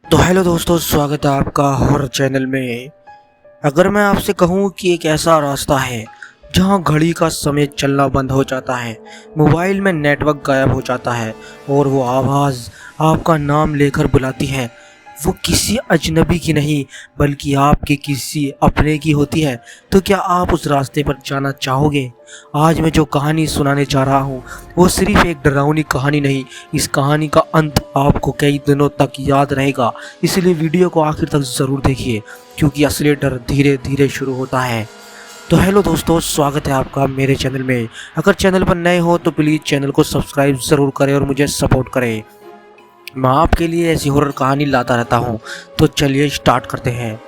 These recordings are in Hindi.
तो हेलो दोस्तों, स्वागत है आपका हॉरर चैनल में। अगर मैं आपसे कहूँ कि एक ऐसा रास्ता है जहाँ घड़ी का समय चलना बंद हो जाता है, मोबाइल में नेटवर्क गायब हो जाता है और वो आवाज़ आपका नाम लेकर बुलाती है, वो किसी अजनबी की नहीं बल्कि आपके किसी अपने की होती है, तो क्या आप उस रास्ते पर जाना चाहोगे? आज मैं जो कहानी सुनाने जा रहा हूँ वो सिर्फ एक डरावनी कहानी नहीं, इस कहानी का अंत आपको कई दिनों तक याद रहेगा। इसलिए वीडियो को आखिर तक ज़रूर देखिए क्योंकि असली डर धीरे धीरे शुरू होता है। तो हेलो दोस्तों, स्वागत है आपका मेरे चैनल में। अगर चैनल पर नए हो तो प्लीज़ चैनल को सब्सक्राइब ज़रूर करें और मुझे सपोर्ट करें। मैं आपके लिए ऐसी हॉरर कहानी लाता रहता हूँ, तो चलिए स्टार्ट करते हैं।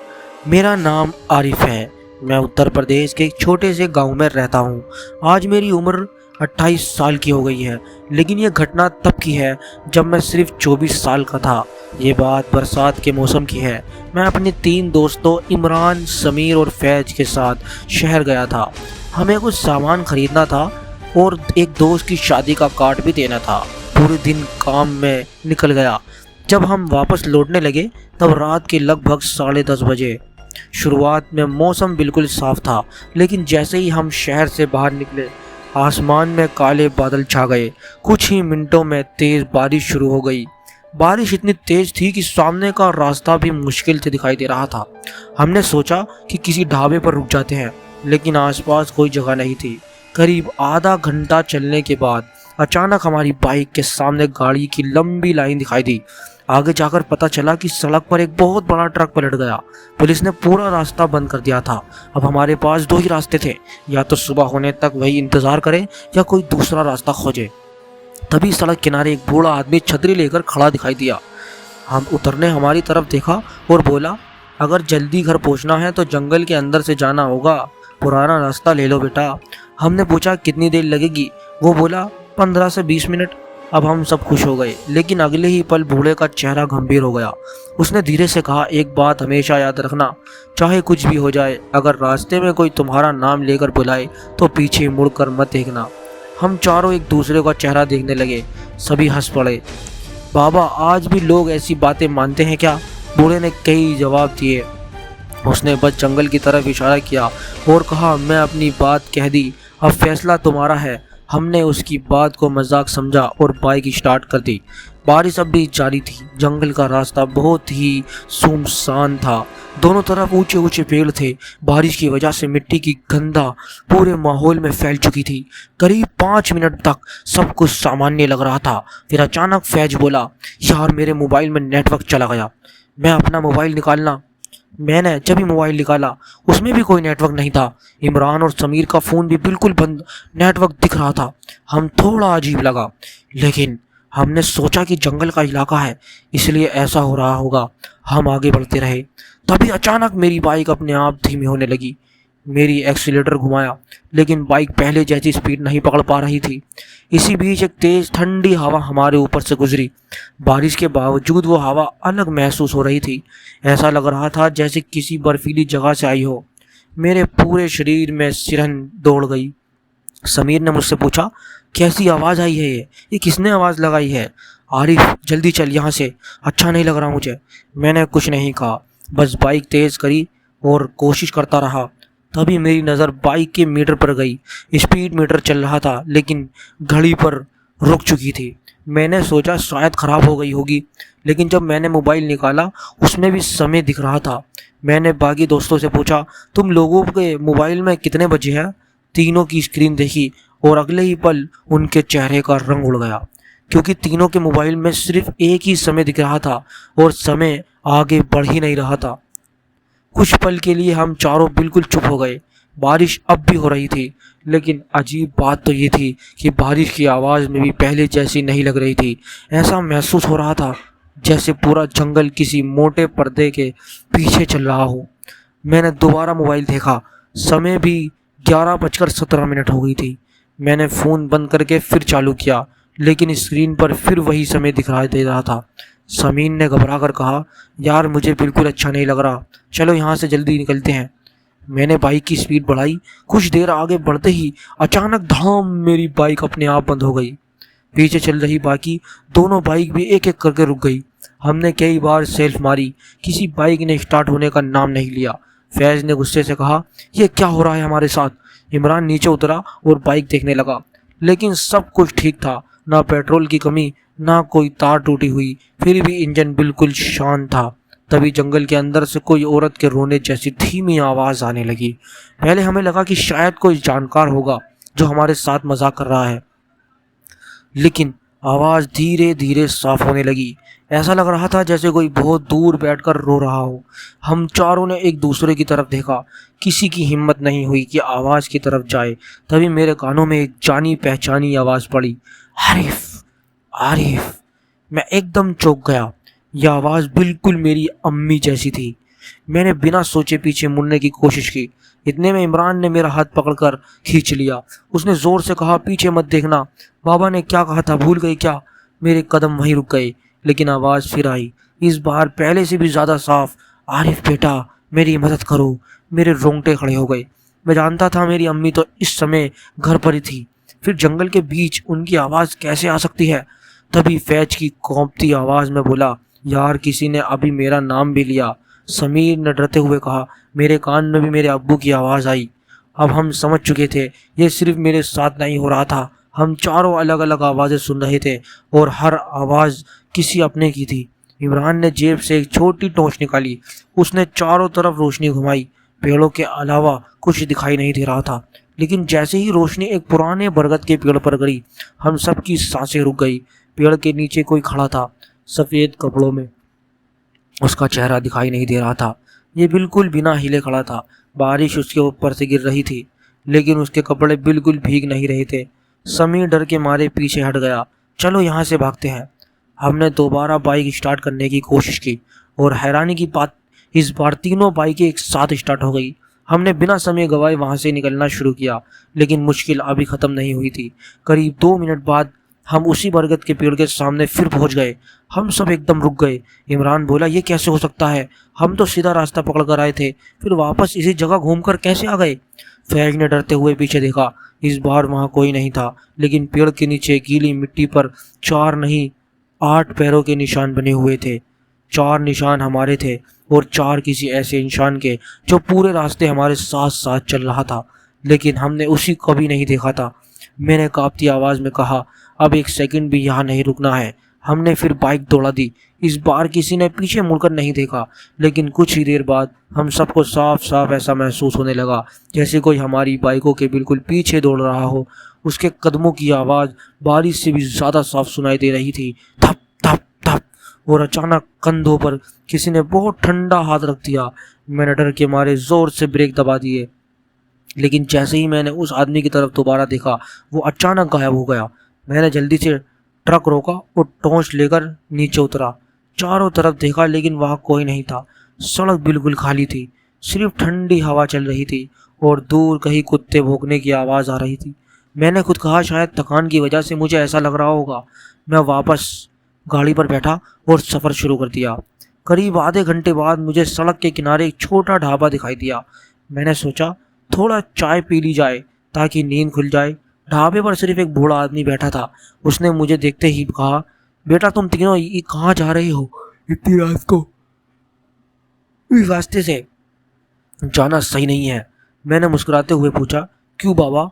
मेरा नाम आरिफ है। मैं उत्तर प्रदेश के एक छोटे से गांव में रहता हूँ। आज मेरी उम्र 28 साल की हो गई है, लेकिन ये घटना तब की है जब मैं सिर्फ 24 साल का था। ये बात बरसात के मौसम की है। मैं अपने 3 दोस्तों इमरान, समीर और फैज के साथ शहर गया था। हमें कुछ सामान खरीदना था और एक दोस्त की शादी का कार्ड भी देना था। पूरे दिन काम में निकल गया। जब हम वापस लौटने लगे तब रात के लगभग 10:30 बजे। शुरुआत में मौसम बिल्कुल साफ था, लेकिन जैसे ही हम शहर से बाहर निकले आसमान में काले बादल छा गए। कुछ ही मिनटों में तेज बारिश शुरू हो गई। बारिश इतनी तेज थी कि सामने का रास्ता भी मुश्किल से दिखाई दे रहा था। हमने सोचा कि किसी ढाबे पर रुक जाते हैं, लेकिन आसपास कोई जगह नहीं थी। करीब आधा घंटा चलने के बाद अचानक हमारी बाइक के सामने गाड़ी की लंबी लाइन दिखाई दी। आगे जाकर पता चला कि सड़क पर एक बहुत बड़ा ट्रक पलट गया। पुलिस ने पूरा रास्ता बंद कर दिया था। अब हमारे पास 2 ही रास्ते थे, या तो सुबह होने तक वही इंतजार करें या कोई दूसरा रास्ता खोजें। तभी सड़क किनारे एक बूढ़ा आदमी छतरी लेकर खड़ा दिखाई दिया। हम उतरने हमारी तरफ देखा और बोला, अगर जल्दी घर पहुंचना है तो जंगल के अंदर से जाना होगा, पुराना रास्ता ले लो बेटा। हमने पूछा कितनी देर लगेगी? वो बोला 15 से 20 मिनट। अब हम सब खुश हो गए, लेकिन अगले ही पल बूढ़े का चेहरा गंभीर हो गया। उसने धीरे से कहा, एक बात हमेशा याद रखना, चाहे कुछ भी हो जाए, अगर रास्ते में कोई तुम्हारा नाम लेकर बुलाए तो पीछे मुड़कर मत देखना। हम चारों एक दूसरे का चेहरा देखने लगे। सभी हंस पड़े। बाबा, आज भी लोग ऐसी बातें मानते हैं क्या? बूढ़े ने कई जवाब दिए। उसने बस जंगल की तरफ इशारा किया और कहा, मैं अपनी बात कह दी, अब फैसला तुम्हारा है। हमने उसकी बात को मजाक समझा और बाइक स्टार्ट कर दी। बारिश अब भी जारी थी। जंगल का रास्ता बहुत ही सुनसान था। दोनों तरफ ऊंचे ऊंचे पेड़ थे। बारिश की वजह से मिट्टी की गंधा पूरे माहौल में फैल चुकी थी। करीब 5 मिनट तक सब कुछ सामान्य लग रहा था। फिर अचानक फैज बोला, यार मेरे मोबाइल में नेटवर्क चला गया। मैंने जब ही मोबाइल निकाला उसमें भी कोई नेटवर्क नहीं था। इमरान और समीर का फ़ोन भी बिल्कुल बंद, नेटवर्क दिख रहा था। हम थोड़ा अजीब लगा, लेकिन हमने सोचा कि जंगल का इलाका है इसलिए ऐसा हो रहा होगा। हम आगे बढ़ते रहे। तभी अचानक मेरी बाइक अपने आप धीमी होने लगी। मेरी एक्सीलेटर घुमाया, लेकिन बाइक पहले जैसी स्पीड नहीं पकड़ पा रही थी। इसी बीच एक तेज ठंडी हवा हमारे ऊपर से गुजरी। बारिश के बावजूद वो हवा अलग महसूस हो रही थी। ऐसा लग रहा था जैसे किसी बर्फीली जगह से आई हो। मेरे पूरे शरीर में सिरहन दौड़ गई। समीर ने मुझसे पूछा, कैसी आवाज़ आई है? ये किसने आवाज़ लगाई है? आरिफ, जल्दी चल यहाँ से, अच्छा नहीं लग रहा मुझे। मैंने कुछ नहीं कहा, बस बाइक तेज़ करी और कोशिश करता रहा। तभी मेरी नज़र बाइक के मीटर पर गई। स्पीड मीटर चल रहा था, लेकिन घड़ी पर रुक चुकी थी। मैंने सोचा शायद ख़राब हो गई होगी, लेकिन जब मैंने मोबाइल निकाला उसमें भी समय दिख रहा था। मैंने बाकी दोस्तों से पूछा, तुम लोगों के मोबाइल में कितने बजे हैं? तीनों की स्क्रीन देखी और अगले ही पल उनके चेहरे का रंग उड़ गया, क्योंकि तीनों के मोबाइल में सिर्फ एक ही समय दिख रहा था और समय आगे बढ़ ही नहीं रहा था। कुछ पल के लिए हम चारों बिल्कुल चुप हो गए। बारिश अब भी हो रही थी, लेकिन अजीब बात तो ये थी कि बारिश की आवाज़ में भी पहले जैसी नहीं लग रही थी। ऐसा महसूस हो रहा था जैसे पूरा जंगल किसी मोटे पर्दे के पीछे चल रहा हो। मैंने दोबारा मोबाइल देखा। समय भी 11:17 हो गई थी। मैंने फ़ोन बंद करके फिर चालू किया, लेकिन स्क्रीन पर फिर वही समय दिखाई दे रहा था। समीर ने घबरा कर कहा, यार मुझे बिल्कुल अच्छा नहीं लग रहा, चलो यहाँ से जल्दी निकलते हैं। मैंने बाइक की स्पीड बढ़ाई। कुछ देर आगे बढ़ते ही अचानक धाम मेरी बाइक अपने आप बंद हो गई। पीछे चल रही बाकी दोनों बाइक भी एक एक करके रुक गई। हमने कई बार सेल्फ मारी, किसी बाइक ने स्टार्ट होने का नाम नहीं लिया। फैज ने गुस्से से कहा, यह क्या हो रहा है हमारे साथ? इमरान नीचे उतरा और बाइक देखने लगा, लेकिन सब कुछ ठीक था। ना पेट्रोल की कमी, ना कोई तार टूटी हुई, फिर भी इंजन बिल्कुल शांत था। तभी जंगल के अंदर से कोई औरत के रोने जैसी धीमी आवाज आने लगी। पहले हमें लगा कि शायद कोई जानकार होगा जो हमारे साथ मजाक कर रहा है, लेकिन आवाज धीरे धीरे साफ होने लगी। ऐसा लग रहा था जैसे कोई बहुत दूर बैठकर रो रहा हो। हम चारों ने एक दूसरे की तरफ देखा। किसी की हिम्मत नहीं हुई कि आवाज की तरफ जाए। तभी मेरे कानों में एक जानी पहचानी आवाज पड़ी, आरिफ, आरिफ। मैं एकदम चौंक गया। यह आवाज बिल्कुल मेरी अम्मी जैसी थी। मैंने बिना सोचे पीछे मुड़ने की कोशिश की। इतने में इमरान ने मेरा हाथ पकड़कर खींच लिया। उसने जोर से कहा, पीछे मत देखना। बाबा ने क्या कहा था, भूल गई क्या? मेरे कदम वहीं रुक गए, लेकिन आवाज फिर आई, इस बार पहले से भी ज्यादा साफ, आरिफ बेटा, मेरी मदद करो। मेरे रोंगटे खड़े हो गए। मैं जानता था मेरी अम्मी तो इस समय घर पर ही थी, फिर जंगल के बीच उनकी आवाज कैसे आ सकती है? तभी फैज की कौंपती आवाज में बोला, यार किसी ने अभी मेरा नाम भी लिया। समीर ने डरते हुए कहा। मेरे कान में भी मेरे अब्बू की आवाज आई। अब हम समझ चुके थे ये सिर्फ मेरे साथ नहीं हो रहा था। हम चारों अलग अलग आवाजें सुन रहे थे और हर आवाज किसी अपने की थी। इमरान ने जेब से एक छोटी टॉर्च निकाली। उसने चारों तरफ रोशनी घुमाई। पेड़ों के अलावा कुछ दिखाई नहीं दे रहा था, लेकिन जैसे ही रोशनी एक पुराने बरगद के पेड़ पर गई, हम सबकी सांसें रुक गई। पेड़ के नीचे कोई खड़ा था, सफेद कपड़ों में। उसका चेहरा दिखाई नहीं दे रहा था। ये बिल्कुल बिना हिले खड़ा था। बारिश उसके ऊपर से गिर रही थी, लेकिन उसके कपड़े बिल्कुल भीग नहीं रहे थे। समीर डर के मारे पीछे हट गया। चलो यहाँ से भागते हैं। हमने दोबारा बाइक स्टार्ट करने की कोशिश की और हैरानी की बात, इस बार तीनों बाइकें एक साथ स्टार्ट हो गई। हमने बिना समय गवाए वहां से निकलना शुरू किया, लेकिन मुश्किल अभी खत्म नहीं हुई थी। करीब 2 मिनट बाद हम उसी बरगद के पेड़ के सामने फिर पहुंच गए। हम सब एकदम रुक गए। इमरान बोला, ये कैसे हो सकता है? हम तो सीधा रास्ता पकड़ कर आए थे, फिर वापस इसी जगह घूमकर कैसे आ गए? फैज ने डरते हुए पीछे देखा। इस बार वहां कोई नहीं था, लेकिन पेड़ के नीचे गीली मिट्टी पर 4 नहीं 8 पैरों के निशान बने हुए थे। 4 निशान हमारे थे और 4 किसी ऐसे इंसान के जो पूरे रास्ते हमारे साथ साथ चल रहा था, लेकिन हमने उसी कभी नहीं देखा था। मैंने कांपती आवाज में कहा, अब 1 सेकंड भी यहाँ नहीं रुकना है। हमने फिर बाइक दौड़ा दी। इस बार किसी ने पीछे मुड़कर नहीं देखा, लेकिन कुछ ही देर बाद हम सबको साफ साफ ऐसा महसूस होने लगा जैसे कोई हमारी बाइकों के बिल्कुल पीछे दौड़ रहा हो। उसके कदमों की आवाज़ बारिश से भी ज़्यादा साफ सुनाई दे रही थी, थप थप थप। और अचानक कंधों पर किसी ने बहुत ठंडा हाथ रख दिया। मैंने डर के मारे ज़ोर से ब्रेक दबा दिए, लेकिन जैसे ही मैंने उस आदमी की तरफ दोबारा देखा, वो अचानक गायब हो गया। मैंने जल्दी से ट्रक रोका और टॉर्च लेकर नीचे उतरा। चारों तरफ देखा, लेकिन वहां कोई नहीं था। सड़क बिल्कुल खाली थी, सिर्फ ठंडी हवा चल रही थी और दूर कहीं कुत्ते भौंकने की आवाज़ आ रही थी। मैंने खुद कहा, शायद थकान की वजह से मुझे ऐसा लग रहा होगा। मैं वापस गाड़ी पर बैठा और सफ़र शुरू कर दिया। करीब आधे घंटे बाद मुझे सड़क के किनारे एक छोटा ढाबा दिखाई दिया। मैंने सोचा थोड़ा चाय पी ली जाए ताकि नींद खुल जाए। ढाबे पर सिर्फ एक बूढ़ा आदमी बैठा था। उसने मुझे देखते ही कहा, बेटा तुम तीनों ये कहाँ जा रहे हो इतनी रात को? इस रास्ते से जाना सही नहीं है। मैंने मुस्कुराते हुए पूछा, क्यों बाबा?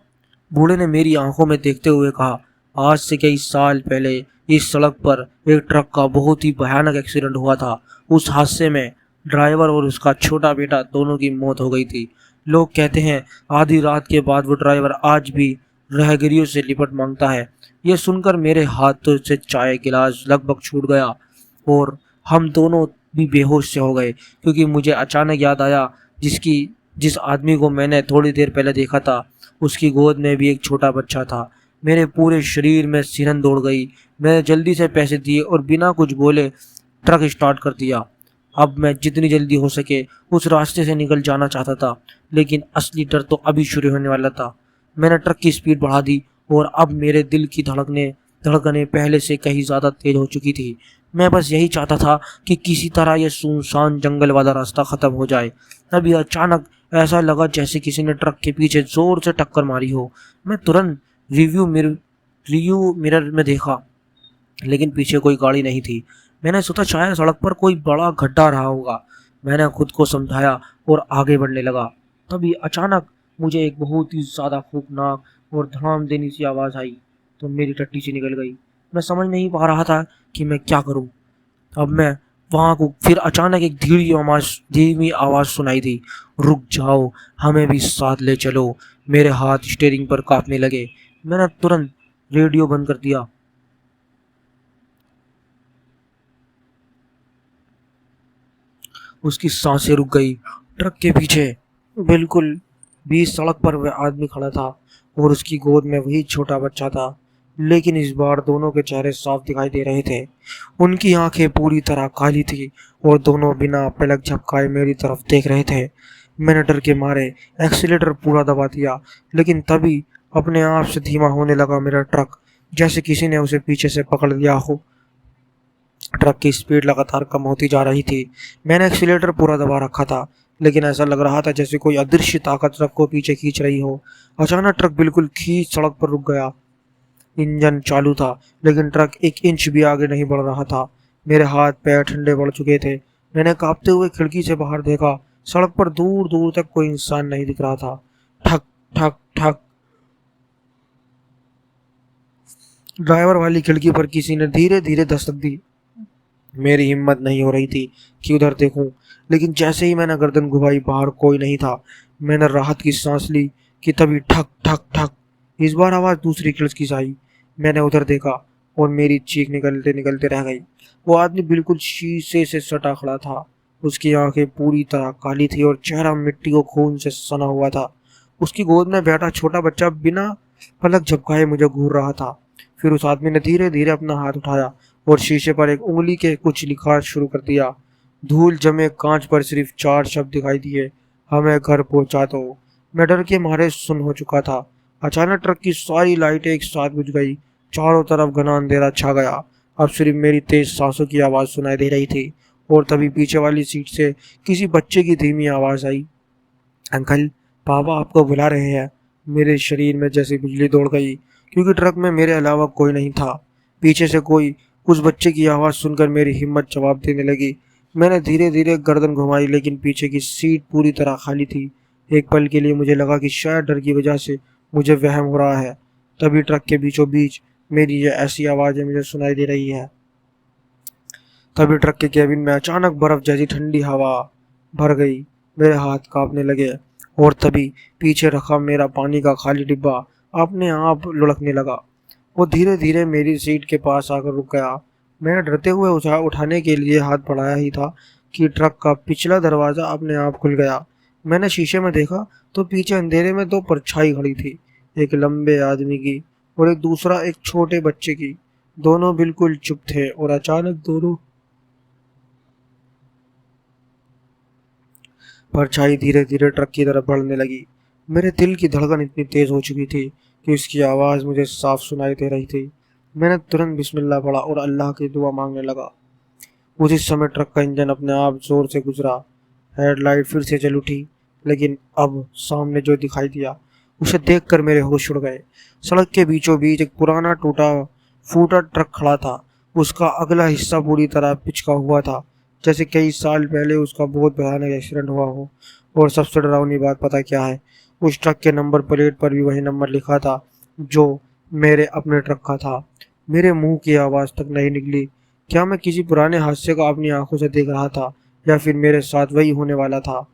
बूढ़े ने मेरी आंखों में देखते हुए कहा, आज से कई साल पहले इस सड़क पर एक ट्रक का बहुत ही भयानक एक्सीडेंट हुआ था। उस हादसे में ड्राइवर और उसका छोटा बेटा दोनों की मौत हो गई थी। लोग कहते हैं आधी रात के बाद वो ड्राइवर आज भी राहगीरों से लिपट मांगता है। ये सुनकर मेरे हाथों से चाय गिलास लगभग छूट गया और हम दोनों भी बेहोश से हो गए, क्योंकि मुझे अचानक याद आया जिस आदमी को मैंने थोड़ी देर पहले देखा था, उसकी गोद में भी एक छोटा बच्चा था। मेरे पूरे शरीर में सिरन दौड़ गई। मैंने जल्दी से पैसे दिए और बिना कुछ बोले ट्रक स्टार्ट कर दिया। अब मैं जितनी जल्दी हो सके उस रास्ते से निकल जाना चाहता था, लेकिन असली डर तो अभी शुरू होने वाला था। मैंने ट्रक की स्पीड बढ़ा दी और अब मेरे दिल की धड़कनें पहले से कहीं ज़्यादा तेज हो चुकी थी। मैं बस यही चाहता था कि किसी तरह यह सुनसान जंगल वाला रास्ता ख़त्म हो जाए। तभी अचानक ऐसा लगा जैसे किसी ने ट्रक के पीछे ज़ोर से टक्कर मारी हो। मैं तुरंत रिव्यू मिरर में देखा, लेकिन पीछे कोई गाड़ी नहीं थी। मैंने सोचा शायद सड़क पर कोई बड़ा गड्ढा रहा होगा। मैंने खुद को समझाया और आगे बढ़ने लगा। तभी अचानक मुझे एक बहुत ही ज़्यादा खौफनाक और धड़ाम देने सी आवाज़ आई तो मेरी टट्टी सी निकल गई। मैं समझ नहीं पा रहा था कि मैं क्या करूं। अब मैं वहां को फिर अचानक एक धीमी आवाज़ सुनाई दी, रुक जाओ, हमें भी साथ ले चलो। मेरे हाथ स्टीयरिंग पर कांपने लगे। मैंने तुरंत रेडियो बंद कर दिया। उसकी सांसें रुक गई। ट्रक के पीछे बिल्कुल बीच सड़क पर वह आदमी खड़ा था और उसकी गोद में वही छोटा बच्चा था। लेकिन इस बार दोनों के चेहरे साफ दिखाई दे रहे थे। उनकी आंखें पूरी तरह काली थी और दोनों बिना पलक झपकाए मेरी तरफ देख रहे थे। मैंने डर के मारे एक्सीलेटर पूरा दबा दिया, लेकिन तभी अपने आप से धीमा होने लगा मेरा ट्रक, जैसे किसी ने उसे पीछे से पकड़ लिया हो। ट्रक की स्पीड लगातार कम होती जा रही थी। मैंने एक्सीलेटर पूरा दबा रखा था, लेकिन ऐसा लग रहा था जैसे कोई अदृश्य ताकत ट्रक को पीछे खींच रही हो। अचानक ट्रक बिल्कुल खींच सड़क पर रुक गया। इंजन चालू था, लेकिन ट्रक एक इंच भी आगे नहीं बढ़ रहा था। मेरे हाथ पैर ठंडे पड़ चुके थे। मैंने कांपते हुए खिड़की से बाहर देखा। सड़क पर दूर दूर तक कोई इंसान नहीं दिख रहा था। ठक ठक ठक, ड्राइवर वाली खिड़की पर किसी ने धीरे धीरे दस्तक दी। मेरी हिम्मत नहीं हो रही थी कि उधर देखूं, लेकिन जैसे ही मैंने गर्दन घुमाई बाहर कोई नहीं था। मैंने राहत की सांस ली कि तभी ठक ठक ठक, इस बार आवाज़ दूसरी खिड़की से आई। मैंने उधर देखा और मेरी चीख निकलते निकलते रह गई। वो आदमी बिल्कुल शीशे से सटा खड़ा था। उसकी आंखें पूरी तरह काली थी और चेहरा मिट्टी को खून से सना हुआ था। उसकी गोद में बैठा छोटा बच्चा बिना पलक झपकाए मुझे घूर रहा था। फिर उस आदमी ने धीरे धीरे अपना हाथ उठाया और शीशे पर एक उंगली के कुछ लिखा शुरू कर दिया। धूल जमे कांच पर सिर्फ 4 शब्द दिखाई दिए, हमें घर पहुंचा दो। मैं डर के मारे सुन्न हो चुका था। अचानक ट्रक की सारी लाइटें एक साथ बुझ गई। चारों तरफ घना अंधेरा छा गया। अब सिर्फ मेरी तेज सांसों की आवाज़ सुनाई दे रही थी और तभी पीछे वाली सीट से किसी बच्चे की धीमी आवाज़ आई, अंकल, पापा आपको बुला रहे हैं। मेरे शरीर में जैसे बिजली दौड़ गई, क्योंकि ट्रक में मेरे अलावा कोई नहीं था। पीछे से कोई उस बच्चे की आवाज़ सुनकर मेरी हिम्मत जवाब देने लगी। मैंने धीरे धीरे गर्दन घुमाई, लेकिन पीछे की सीट पूरी तरह खाली थी। एक पल के लिए मुझे लगा कि शायद डर की वजह से मुझे वहम हो रहा है। तभी ट्रक के बीचों बीच मेरी ये ऐसी आवाज़ें मुझे सुनाई दे रही है। तभी ट्रक के केबिन में अचानक बर्फ जैसी ठंडी हवा भर गई। मेरे हाथ कांपने लगे और तभी पीछे रखा मेरा पानी का खाली डिब्बा अपने आप लुढ़कने लगा। वो धीरे धीरे मेरी सीट के पास आकर रुक गया। मैंने डरते हुए उठाने के लिए हाथ बढ़ाया ही था कि ट्रक का पिछला दरवाज़ा अपने आप खुल गया। मैंने शीशे में देखा तो पीछे अंधेरे में 2 परछाई खड़ी थी, एक लंबे आदमी की और एक दूसरा एक छोटे बच्चे की। दोनों बिल्कुल चुप थे और अचानक दोनों परछाई धीरे धीरे ट्रक की तरफ बढ़ने लगी। मेरे दिल की धड़कन इतनी तेज हो चुकी थी कि उसकी आवाज़ मुझे साफ सुनाई दे रही थी। मैंने तुरंत बिस्मिल्लाह पढ़ा और अल्लाह की दुआ मांगने लगा। उसी समय ट्रक का इंजन अपने आप जोर से गुजरा। हेडलाइट फिर से जल उठी, लेकिन अब सामने जो दिखाई दिया उसे देखकर मेरे होश उड़ गए। सड़क के बीचों बीच एक पुराना टूटा फूटा ट्रक खड़ा था। उसका अगला हिस्सा पूरी तरह पिचका हुआ था, जैसे कई साल पहले उसका बहुत भयानक एक्सीडेंट हुआ हो। और सबसे डरावनी बात पता क्या है? उस ट्रक के नंबर प्लेट पर भी वही नंबर लिखा था जो मेरे अपने ट्रक का था। मेरे मुंह की आवाज़ तक नहीं निकली। क्या मैं किसी पुराने हादसे को अपनी आंखों से देख रहा था या फिर मेरे साथ वही होने वाला था?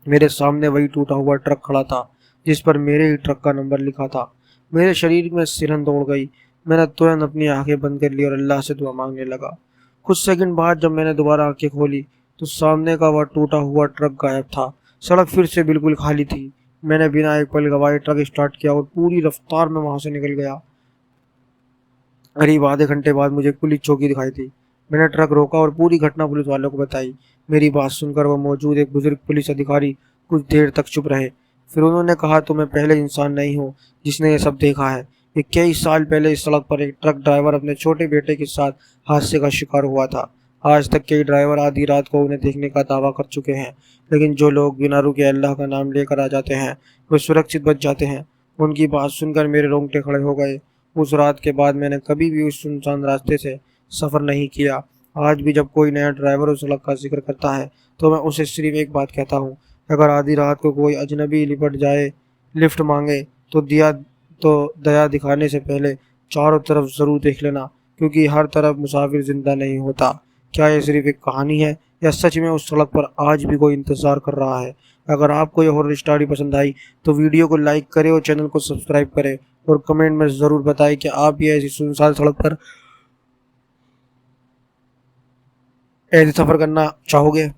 मेरे सामने वही टूटा हुआ ट्रक खड़ा था जिस पर मेरे ही ट्रक का नंबर लिखा था। मेरे शरीर में सिरहन दौड़ गई। मैंने तुरंत अपनी आंखें बंद कर ली और अल्लाह से दुआ मांगने लगा। कुछ सेकंड बाद जब मैंने दोबारा आंखें खोली तो सामने का वह टूटा हुआ ट्रक गायब था। सड़क फिर से बिल्कुल खाली थी। मैंने बिना एक पल गवाए ट्रक स्टार्ट किया और पूरी रफ्तार में वहां से निकल गया। करीब आधे घंटे बाद मुझे पुलिस चौकी दिखाई दी। मैंने ट्रक रोका और पूरी घटना पुलिस वालों को बताई। मेरी बात सुनकर वह मौजूद एक बुजुर्ग पुलिस अधिकारी कुछ देर तक चुप रहे। फिर उन्होंने कहा, तो मैं पहले इंसान नहीं हूँ जिसने ये सब देखा है। ये कई साल पहले इस सड़क पर एक ट्रक ड्राइवर अपने छोटे बेटे के साथ हादसे का शिकार हुआ था। आज तक कई ड्राइवर आधी रात को उन्हें देखने का दावा कर चुके हैं, लेकिन जो लोग बिना रुके अल्लाह का नाम लेकर आ जाते हैं वे सुरक्षित बच जाते हैं। उनकी बात सुनकर मेरे रोंगटे खड़े हो गए। उस रात के बाद मैंने कभी भी उस सुनसान रास्ते से सफ़र नहीं किया। आज भी जब कोई नया ड्राइवर उस सड़क का जिक्र करता है तो मैं उसे सिर्फ एक बात कहता हूँ, अगर आधी रात को कोई अजनबी लिपट जाए, लिफ्ट मांगे, तो दया दिखाने से पहले चारों तरफ ज़रूर देख लेना, क्योंकि हर तरफ मुसाफिर ज़िंदा नहीं होता। क्या ये सिर्फ एक कहानी है या सच में उस सड़क पर आज भी कोई इंतज़ार कर रहा है? अगर आपको ये हॉरर स्टोरी पसंद आई तो वीडियो को लाइक करें और चैनल को सब्सक्राइब करें, और कमेंट में ज़रूर बताएं कि आप भी ऐसी सुनसान सड़क पर ऐसे सफ़र करना चाहोगे।